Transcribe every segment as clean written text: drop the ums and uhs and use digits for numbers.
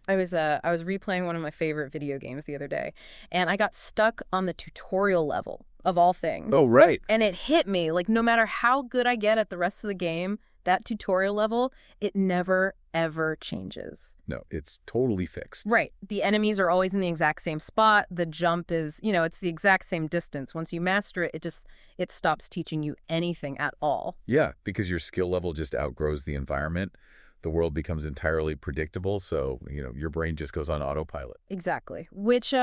I was replaying one of my favorite video games the other day, and I got stuck on the tutorial level of all Oh, things. right. And it hit me, like no matter how good I get at the rest of the game, that tutorial level, it never ever changes. No, it's totally fixed. Right. The enemies are always in the exact same spot. The jump is, it's the exact same distance. Once you master it, it stops teaching you anything at all. Yeah, because your skill level just outgrows the environment. The world becomes entirely predictable, so, your brain just goes on autopilot. Exactly. Which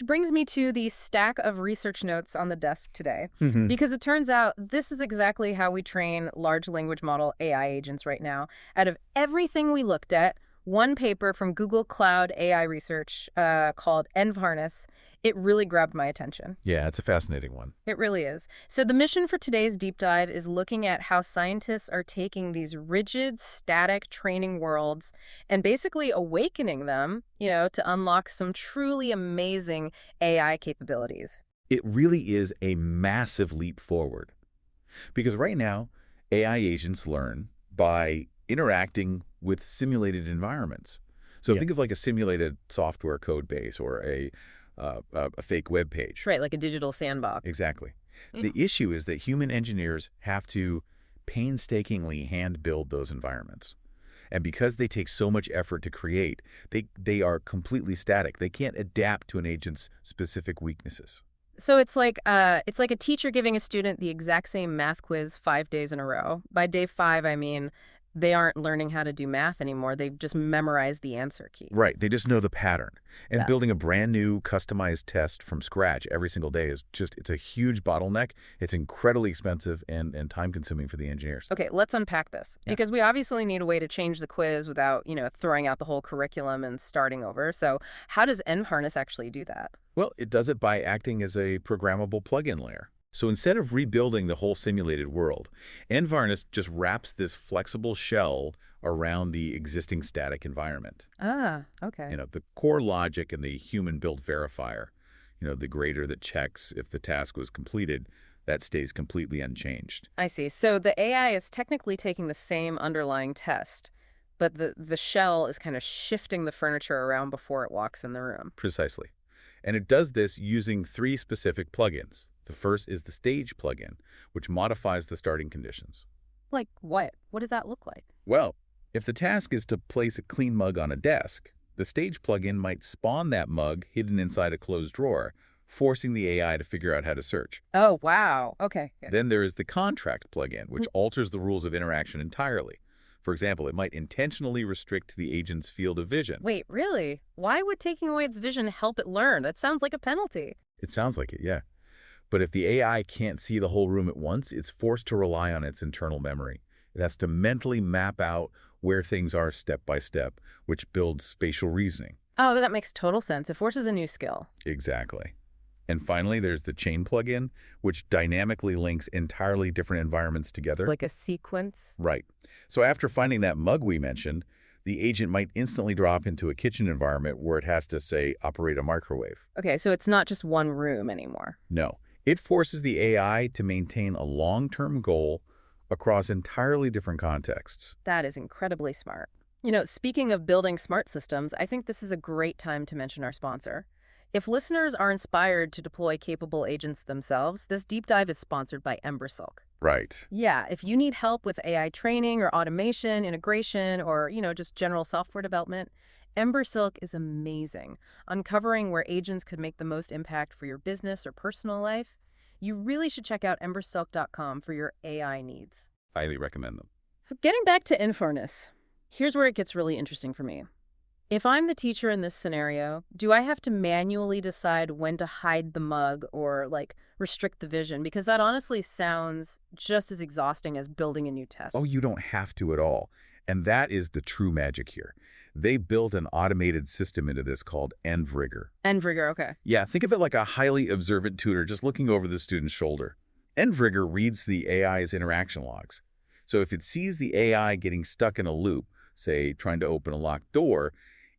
brings me to the stack of research notes on the desk today. Hmm. Because it turns out this is exactly how we train large language model AI agents right now. Out of everything we looked at, one paper from Google Cloud AI Research called EnvHarness, it really grabbed my attention. Yeah, it's a fascinating one. It really is. So the mission for today's deep dive is looking at how scientists are taking these rigid, static training worlds and basically awakening them, to unlock some truly amazing AI capabilities. It really is a massive leap forward. Because right now, AI agents learn by interacting with simulated environments. So Yeah. think of like a simulated software code base or a fake web page. Right, like a digital sandbox. Exactly. Yeah. The issue is that human engineers have to painstakingly hand build those environments. And because they take so much effort to create, they are completely static. They can't adapt to an agent's specific weaknesses. So it's like a teacher giving a student the exact same math quiz 5 days in a row. By day 5, I mean they aren't learning how to do math anymore. They've just memorized the answer key. Right. They just know the pattern. And Yeah. building a brand new customized test from scratch every single day it's a huge bottleneck. It's incredibly expensive and time consuming for the engineers. Okay, let's unpack this Yeah. because we obviously need a way to change the quiz without, throwing out the whole curriculum and starting over. So, how does EnvHarness actually do that? Well, it does it by acting as a programmable plugin layer. So instead of rebuilding the whole simulated world, EnvHarness just wraps this flexible shell around the existing static environment. Ah, okay. The core logic and the human-built verifier, the grader that checks if the task was completed, that stays completely unchanged. I see. So the AI is technically taking the same underlying test, but the shell is kind of shifting the furniture around before it walks in the room. Precisely. And it does this using 3 specific plugins. The first is the stage plugin, which modifies the starting conditions. Like what? What does that look like? Well, if the task is to place a clean mug on a desk, the stage plugin might spawn that mug hidden inside a closed drawer, forcing the AI to figure out how to search. Oh, wow. Okay. Yeah. Then there is the contract plugin, which alters the rules of interaction entirely. For example, it might intentionally restrict the agent's field of vision. Wait, really? Why would taking away its vision help it learn? That sounds like a penalty. It sounds like it, yeah. But if the AI can't see the whole room at once, it's forced to rely on its internal memory. It has to mentally map out where things are step by step, which builds spatial reasoning. Oh, that makes total sense. It forces a new skill. Exactly. And finally, there's the chain plugin, which dynamically links entirely different environments together. Like a sequence? Right. So after finding that mug we mentioned, the agent might instantly drop into a kitchen environment where it has to, say, operate a microwave. Okay, so it's not just one room anymore. No. It forces the AI to maintain a long-term goal across entirely different contexts. That is incredibly smart. Speaking of building smart systems, I think this is a great time to mention our sponsor. If listeners are inspired to deploy capable agents themselves, this deep dive is sponsored by Silk. Right. Yeah, if you need help with AI training or automation, integration, or, just general software development, Silk is amazing. Uncovering where agents could make the most impact for your business or personal life. You really should check out embersilk.com for your AI needs. Highly recommend them. So getting back to EnvHarness, here's where it gets really interesting for me. If I'm the teacher in this scenario, do I have to manually decide when to hide the mug or, restrict the vision? Because that honestly sounds just as exhausting as building a new test. Oh, you don't have to at all. And that is the true magic here. They built an automated system into this called EnvRigger. EnvRigger, okay. Yeah, think of it like a highly observant tutor just looking over the student's shoulder. EnvRigger reads the AI's interaction logs. So if it sees the AI getting stuck in a loop, say trying to open a locked door,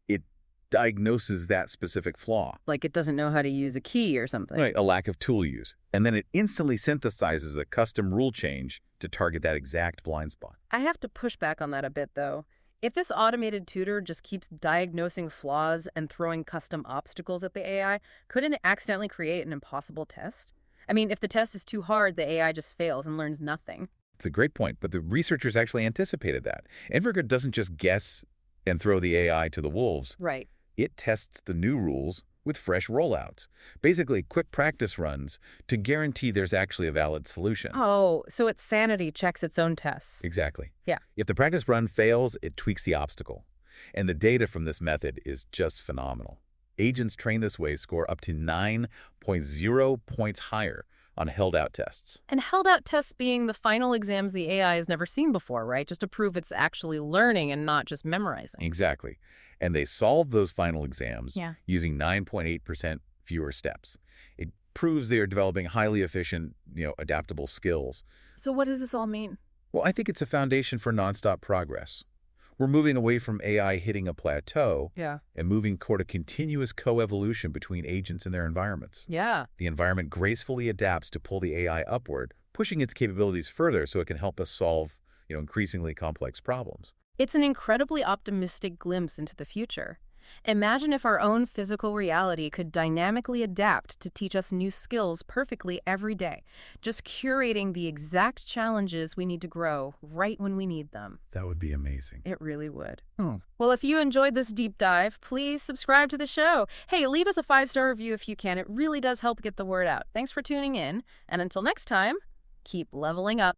it diagnoses that specific flaw. Like it doesn't know how to use a key or something. Right, a lack of tool use. And then it instantly synthesizes a custom rule change to target that exact blind spot. I have to push back on that a bit, though. If this automated tutor just keeps diagnosing flaws and throwing custom obstacles at the AI, couldn't it accidentally create an impossible test? I mean, if the test is too hard, the AI just fails and learns nothing. It's a great point, but the researchers actually anticipated that. EnvRigger doesn't just guess and throw the AI to the wolves. Right. It tests the new rules with fresh rollouts, basically quick practice runs to guarantee there's actually a valid solution. Oh, so its sanity checks its own tests. Exactly. Yeah. If the practice run fails, it tweaks the obstacle. And the data from this method is just phenomenal. Agents trained this way score up to 9.0 points higher on held-out tests. And held out tests being the final exams the AI has never seen before, right? Just to prove it's actually learning and not just memorizing. Exactly. And they solved those final exams Yeah. using 9.8% fewer steps. It proves they are developing highly efficient, adaptable skills. So what does this all mean? Well, I think it's a foundation for nonstop progress. We're moving away from AI hitting a plateau Yeah. and moving toward a continuous coevolution between agents and their environments. Yeah. The environment gracefully adapts to pull the AI upward, pushing its capabilities further so it can help us solve, increasingly complex problems. It's an incredibly optimistic glimpse into the future. Imagine if our own physical reality could dynamically adapt to teach us new skills perfectly every day, just curating the exact challenges we need to grow right when we need them. That would be amazing. It really would. Oh. Well, if you enjoyed this deep dive, please subscribe to the show. Hey, leave us a 5-star review if you can. It really does help get the word out. Thanks for tuning in. And until next time, keep leveling up.